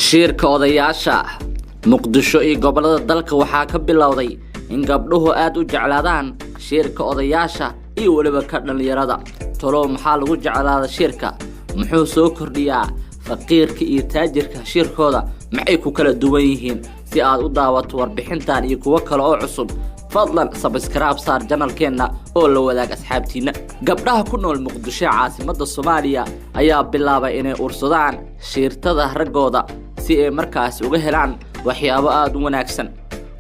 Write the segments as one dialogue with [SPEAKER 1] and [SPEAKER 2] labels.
[SPEAKER 1] shirka odayaasha muqdisho iyo gobolada dalka waxaa ka bilowday in gabdhuhu aad u jeclaadaan shirka odayaasha iyo waliba ka dhalinyarada tolo maxaa lagu jeclaada shirka muxuu soo kordhiyaa faqiirka iyo taajirka shirkooda maxay ku kala duwan yihiin si aad u daawato warbixintan iyo kuwa kale oo cusub fadlan subscribe saar channelkeena oo la wadaag asxaabtiina gabdhaha ku nool muqdisho caasimada Soomaaliya ayaa bilaabay inay ursadaan shirtada ragooda si ay markaas uga helaan waxyaabo aad u wanaagsan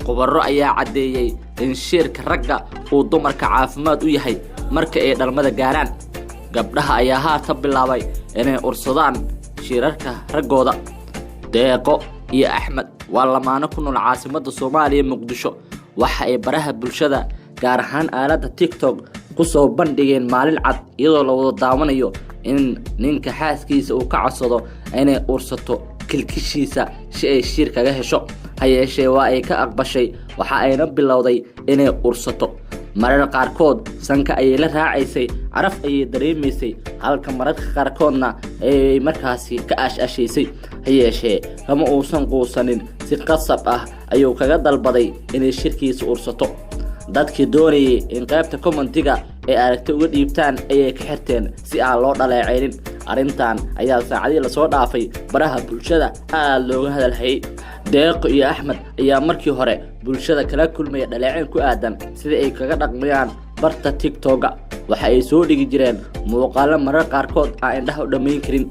[SPEAKER 1] qubaro ayaa cadeeyay in shirka ragga uu dumarka caafimaad u yahay marka ay dhalmada gaaraan gabdhaha ayaa haata bilaabay inay ursadaan shirarka ragooda deeqo iyo Axmed waa lamaano ku nool caasimada Soomaaliya muqdisho waxa ay baraha bulshada gaar ahaan aalada TikTok ku soo bandhigeen maalin cad iyadoo la wada daawanayo in ninka xaaskiisa uu ka codsado inay ursato kilkishiisa si ay shir kaga hesho hayeeshee waa ay ka aqbashay waxa ayna bilowday inay ursato marar qaarkood sanka ay la raacaysay caraf ay dareemaysay halka mararka qaarkoodna ay markaasi ka aashaysay hayeeshee kama uusan quusanin si qasab ah ayuu kaga dalbaday inay shirkiisa ursato dadkii doonayay in qaybta commentiga ay aragtay uga dhiibtaan ayay ka xirteen si aan loo dhaleeceyn arintan ayaa saacadii la soo dhaafay baraha bulshada aad looga hadalhay deeq iyo Axmed ayaa markii hore bulshada kala kulmay dhaleeceyn ku aadan sida ay kaga dhaqmayaan barta TikTok waxa ay soo dhigi jireen muuqaalo marar qaarkood aan indhaha u dhameyn karin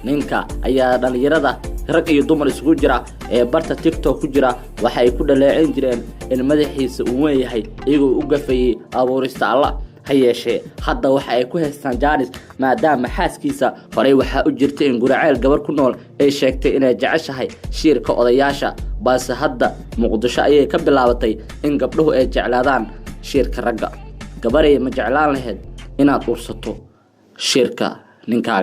[SPEAKER 1] ninka ayaa dhalinyarada rag iyo dumar isugu jira ee barta TikTok ku jira waxa ay ku dhaleeceyn jireen in madaxiisa uu weeyahay iyagoo u gafayay abuurista Allah hayeeshee hadda waxa ay ku haystaan jaanis maadaama xaaskiisa horay waxa u jirtay in guraceel gabar ku nool ay sheegtay inay jeceshahay shirka odayaasha balse hadda muqdisho ayay ka bilaabatay in gabdhuhu ay jeclaadaan shirka ragga gabaray ma jeclaan lahayd inaad ursato shirka ninkaaga